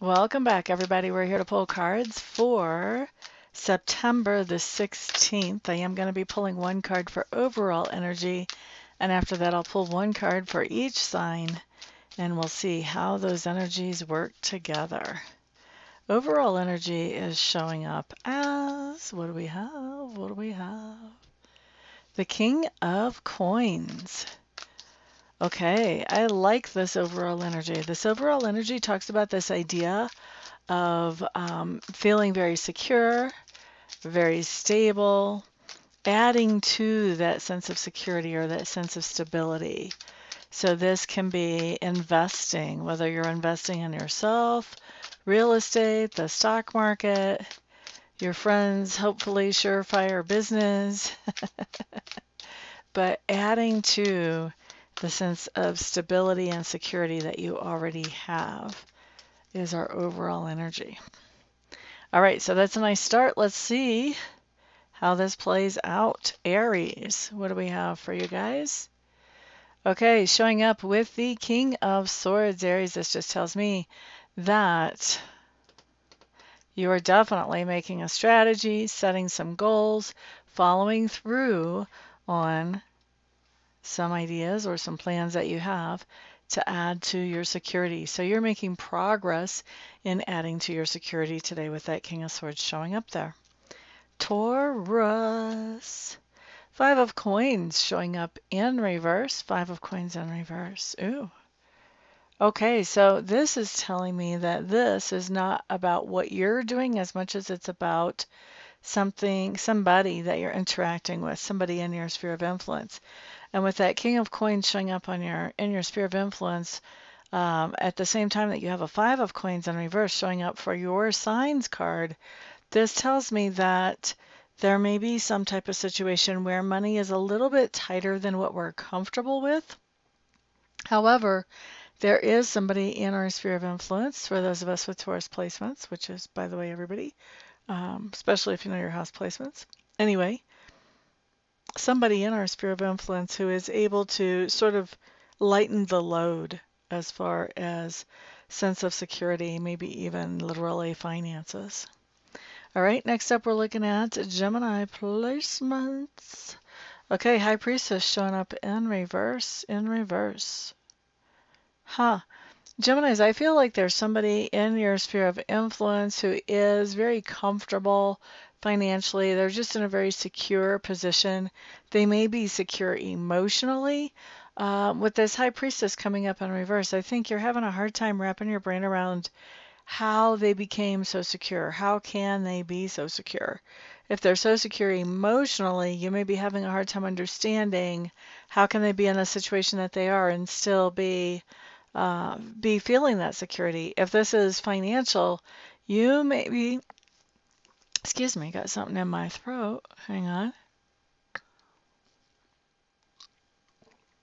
Welcome back, everybody. We're here to pull cards for September the 16th. I am going to be pulling one card for overall energy, and after that, I'll pull one card for each sign, and we'll see how those energies work together. Overall energy is showing up as, what do we have? What do we have? The King of Coins. Okay, I like this overall energy. This overall energy talks about this idea of feeling very secure, very stable, adding to that sense of security or that sense of stability. So this can be investing, whether you're investing in yourself, real estate, the stock market, your friends, hopefully surefire business, but adding to the sense of stability and security that you already have is our overall energy. All right, so that's a nice start. Let's see how this plays out. Aries, what do we have for you guys? Okay, showing up with the King of Swords, Aries. This just tells me that you are definitely making a strategy, setting some goals, following through on some ideas or some plans that you have to add to your security. So you're making progress in adding to your security today with that King of Swords showing up there. Taurus. Five of Coins showing up in reverse. Five of Coins in reverse. Ooh. Okay, so this is telling me that this is not about what you're doing as much as it's about somebody that you're interacting with, somebody in your sphere of influence. And with that King of Coins showing up on in your sphere of influence, at the same time that you have a Five of Coins in reverse showing up for your signs card, this tells me that there may be some type of situation where money is a little bit tighter than what we're comfortable with. However, there is somebody in our sphere of influence for those of us with Taurus placements, which is, by the way, everybody, especially if you know your house placements. Anyway, somebody in our sphere of influence who is able to sort of lighten the load as far as sense of security, maybe even literally finances. All right, next up we're looking at Gemini placements. Okay, High Priestess showing up in reverse, in reverse. Huh. Geminis, I feel like there's somebody in your sphere of influence who is very comfortable financially. They're just in a very secure position. They may be secure emotionally. With this High Priestess coming up in reverse, I think you're having a hard time wrapping your brain around how they became so secure. How can they be so secure? If they're so secure emotionally, you may be having a hard time understanding how can they be in a situation that they are and still be feeling that security. If this is financial, you may be, excuse me, got something in my throat. Hang on.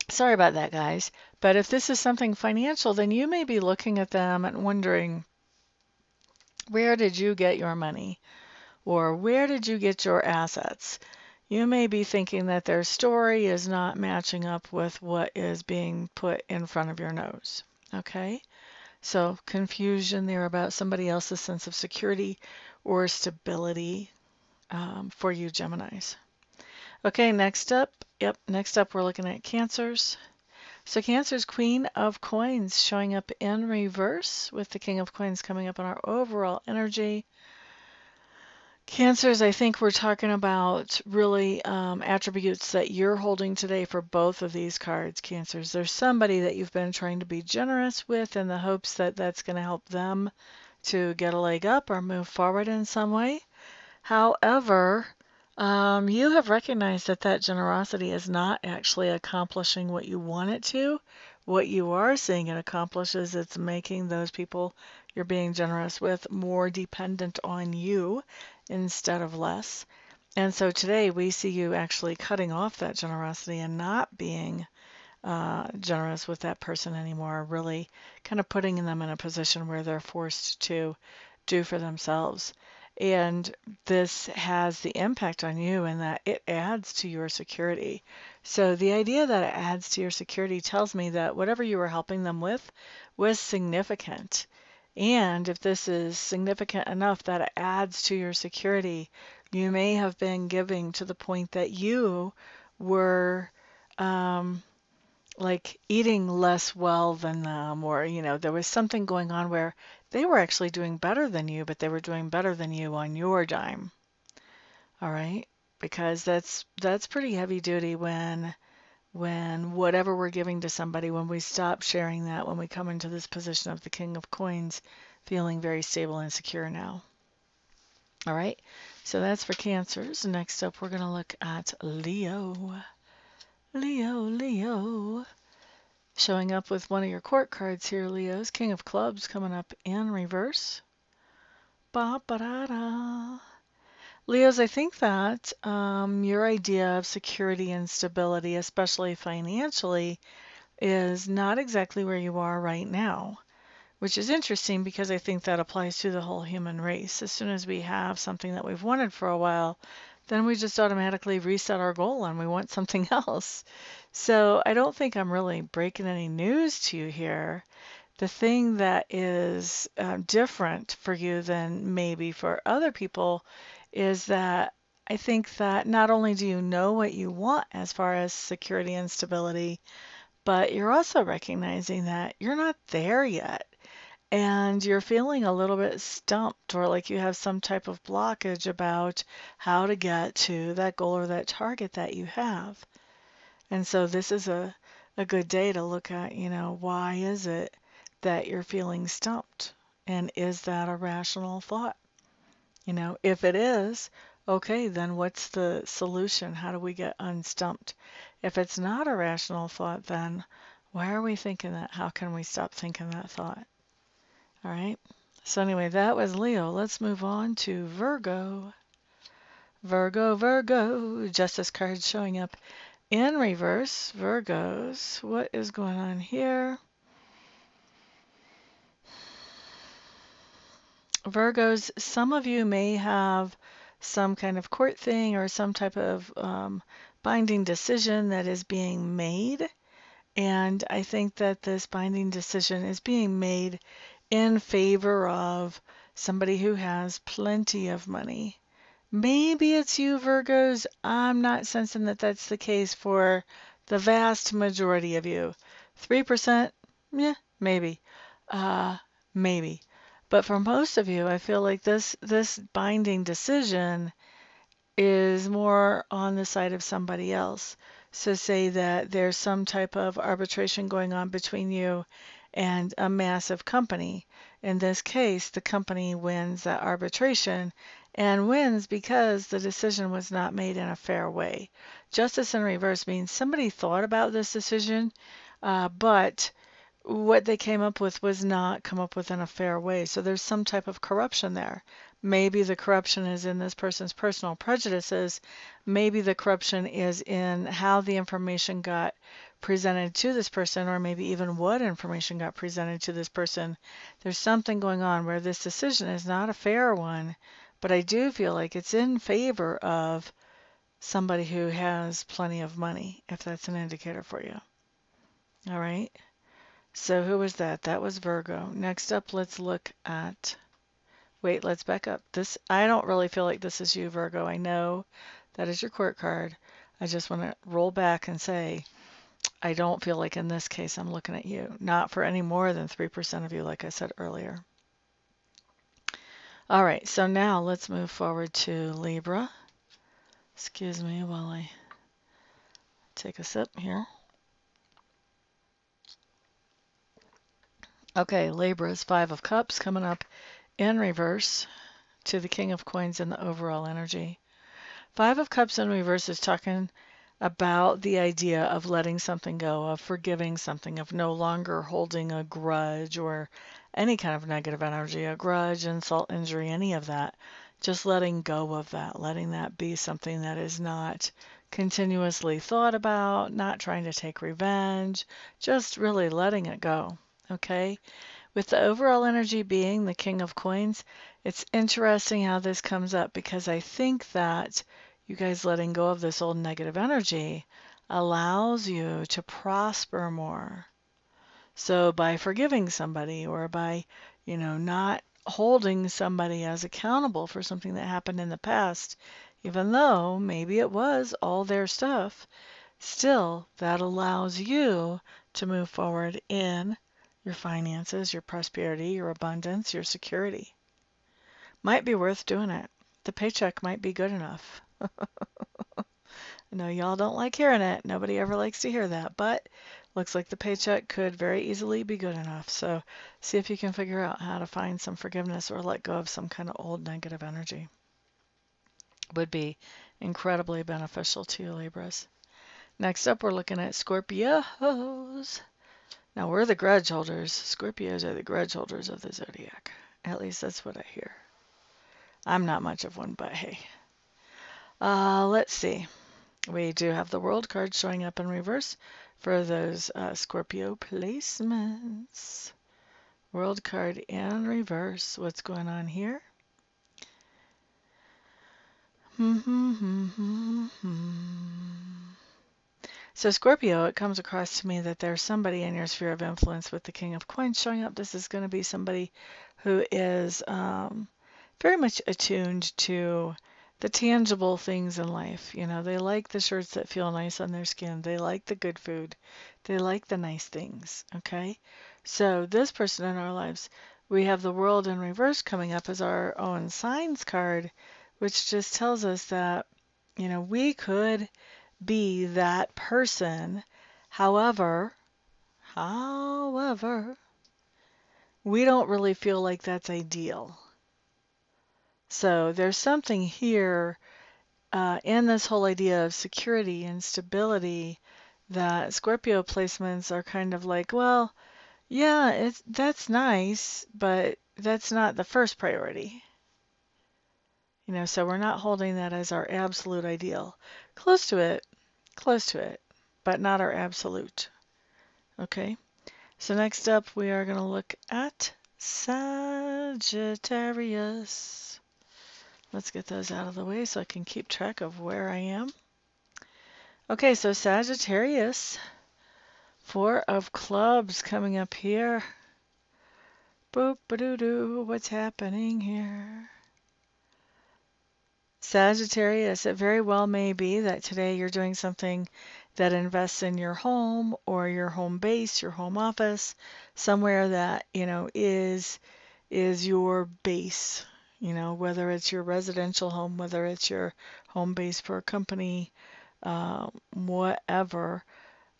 Sorry about that, guys. But if this is something financial, then you may be looking at them and wondering, where did you get your money? Or where did you get your assets? You may be thinking that their story is not matching up with what is being put in front of your nose. Okay? So confusion there about somebody else's sense of security or stability for you Geminis. Okay, next up we're looking at Cancers. So Cancer's Queen of Coins showing up in reverse with the King of Coins coming up on our overall energy. Cancers, I think we're talking about really attributes that you're holding today for both of these cards, Cancers. There's somebody that you've been trying to be generous with in the hopes that that's going to help them to get a leg up or move forward in some way. However, you have recognized that that generosity is not actually accomplishing what you want it to. What you are seeing it accomplish is it's making those people you're being generous with more dependent on you instead of less. And so today we see you actually cutting off that generosity and not being generous with that person anymore, really kind of putting them in a position where they're forced to do for themselves. And this has the impact on you in that it adds to your security. So the idea that it adds to your security tells me that whatever you were helping them with was significant. And if this is significant enough that it adds to your security, you may have been giving to the point that you were like eating less well than them, or there was something going on where they were actually doing better than you, but they were doing better than you on your dime. All right? Because that's pretty heavy duty when whatever we're giving to somebody, when we stop sharing that, when we come into this position of the King of Coins, feeling very stable and secure now. All right, so that's for Cancers. Next up, we're going to look at Leo. Leo. Showing up with one of your court cards here, Leos. King of Clubs coming up in reverse. Ba-ba-da-da. Leos, I think that your idea of security and stability, especially financially, is not exactly where you are right now, which is interesting because I think that applies to the whole human race. As soon as we have something that we've wanted for a while, then we just automatically reset our goal and we want something else. So I don't think I'm really breaking any news to you here. The thing that is different for you than maybe for other people is that I think that not only do you know what you want as far as security and stability, but you're also recognizing that you're not there yet. And you're feeling a little bit stumped, or like you have some type of blockage about how to get to that goal or that target that you have. And so this is a good day to look at, why is it that you're feeling stumped? And is that a rational thought? If it is, okay, then what's the solution? How do we get unstumped? If it's not a rational thought, then why are we thinking that? How can we stop thinking that thought? All right. So anyway, that was Leo. Let's move on to Virgo. Virgo. Justice card showing up in reverse. Virgos. What is going on here? Virgos, some of you may have some kind of court thing or some type of binding decision that is being made. And I think that this binding decision is being made in favor of somebody who has plenty of money. Maybe it's you, Virgos. I'm not sensing that that's the case for the vast majority of you. 3%? Yeah, maybe. Maybe. But for most of you, I feel like this binding decision is more on the side of somebody else. So say that there's some type of arbitration going on between you and a massive company. In this case, the company wins that arbitration and wins because the decision was not made in a fair way. Justice in reverse means somebody thought about this decision, but what they came up with was not come up with in a fair way. So there's some type of corruption there. Maybe the corruption is in this person's personal prejudices. Maybe the corruption is in how the information got presented to this person, or maybe even what information got presented to this person. There's something going on where this decision is not a fair one, but I do feel like it's in favor of somebody who has plenty of money, if that's an indicator for you. All right. So who was that? That was Virgo. Next up, let's look at, wait, let's back up. I don't really feel like this is you, Virgo. I know that is your court card. I just want to roll back and say, I don't feel like in this case I'm looking at you. Not for any more than 3% of you, like I said earlier. All right, so now let's move forward to Libra. Excuse me while I take a sip here. Okay, Libra's Five of Cups coming up in reverse to the King of Coins in the overall energy. Five of Cups in reverse is talking about the idea of letting something go, of forgiving something, of no longer holding a grudge or any kind of negative energy, a grudge, insult, injury, any of that. Just letting go of that, letting that be something that is not continuously thought about, not trying to take revenge, just really letting it go. Okay? With the overall energy being the King of Coins, it's interesting how this comes up because I think that you guys letting go of this old negative energy allows you to prosper more. So by forgiving somebody or by, not holding somebody as accountable for something that happened in the past, even though maybe it was all their stuff. Still, that allows you to move forward in your finances, your prosperity, your abundance, your security. Might be worth doing it. The paycheck might be good enough. I know y'all don't like hearing it. Nobody ever likes to hear that, but looks like the paycheck could very easily be good enough. So see if you can figure out how to find some forgiveness or let go of some kind of old negative energy. Would be incredibly beneficial to you, Libras. Next up, we're looking at Scorpios. Now, we're the grudge holders. Scorpios are the grudge holders of the zodiac. At least that's what I hear. I'm not much of one, but hey. Let's see. We do have the World card showing up in reverse for those Scorpio placements. World card in reverse. What's going on here? So Scorpio, it comes across to me that there's somebody in your sphere of influence with the King of Coins showing up. This is going to be somebody who is very much attuned to the tangible things in life. They like the shirts that feel nice on their skin. They like the good food. They like the nice things, okay? So this person in our lives, we have the World in reverse coming up as our own signs card, which just tells us that, we could be that person. However, we don't really feel like that's ideal. So there's something here in this whole idea of security and stability that Scorpio placements are kind of like, well, yeah, that's nice, but that's not the first priority. So we're not holding that as our absolute ideal. Close to it, but not our absolute. Okay, so next up we are going to look at Sagittarius. Let's get those out of the way so I can keep track of where I am. Okay, so Sagittarius, 4 of clubs coming up here. Boop-a-doo-doo, what's happening here? Sagittarius, it very well may be that today you're doing something that invests in your home or your home base, your home office, somewhere that, is your base, whether it's your residential home, whether it's your home base for a company, whatever.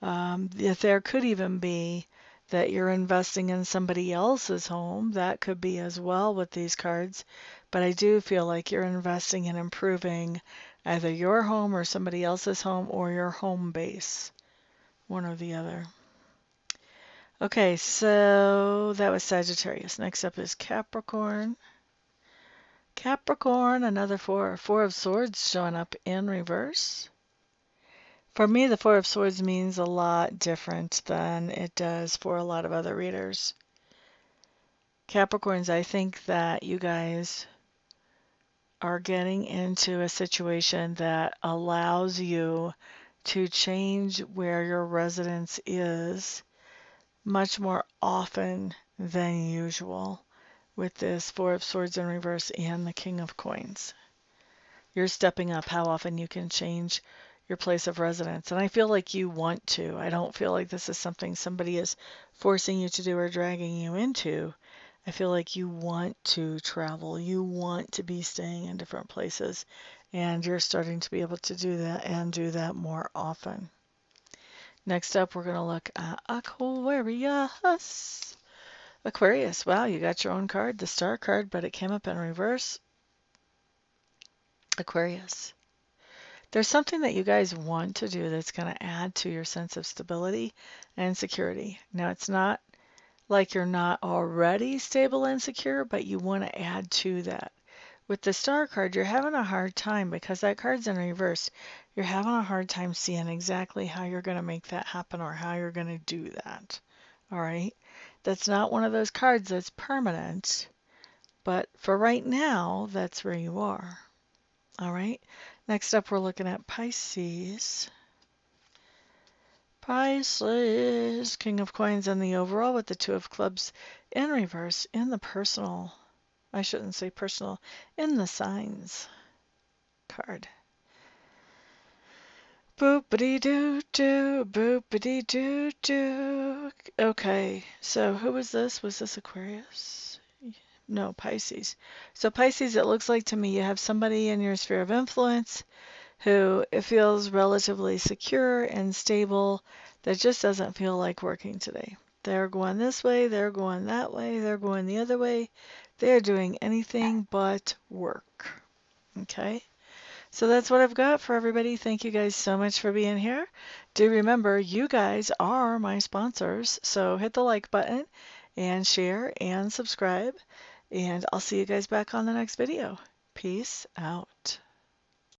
If there could even be that you're investing in somebody else's home, that could be as well with these cards. But I do feel like you're investing in improving either your home or somebody else's home or your home base, one or the other. Okay, so that was Sagittarius. Next up is Capricorn. Capricorn, another 4 of Swords showing up in reverse. For me, the 4 of Swords means a lot different than it does for a lot of other readers. Capricorns, I think that you guys are getting into a situation that allows you to change where your residence is much more often than usual with this 4 of Swords in reverse and the King of Coins. You're stepping up how often you can change your place of residence. And I feel like you want to. I don't feel like this is something somebody is forcing you to do or dragging you into. I feel like you want to travel. You want to be staying in different places. And you're starting to be able to do that and do that more often. Next up, we're going to look at Aquarius. Aquarius, wow, you got your own card, the Star card, but it came up in reverse. Aquarius. There's something that you guys want to do that's going to add to your sense of stability and security. Now, it's not like you're not already stable and secure, but you want to add to that. With the Star card, you're having a hard time because that card's in reverse. You're having a hard time seeing exactly how you're going to make that happen or how you're going to do that. All right? That's not one of those cards that's permanent, but for right now, that's where you are. All right? Next up, we're looking at Pisces. Pisces, King of Coins in the overall with the Two of Clubs in reverse in the personal. I shouldn't say personal, in the signs card. Boopity doo doo, boopity doo doo. Okay, so who was this? Was this Aquarius? No, Pisces. So Pisces, it looks like to me you have somebody in your sphere of influence who it feels relatively secure and stable that just doesn't feel like working today. They're going this way, they're going that way, they're going the other way. They're doing anything but work. Okay? So that's what I've got for everybody. Thank you guys so much for being here. Do remember, you guys are my sponsors. So hit the like button and share and subscribe. And I'll see you guys back on the next video. Peace out.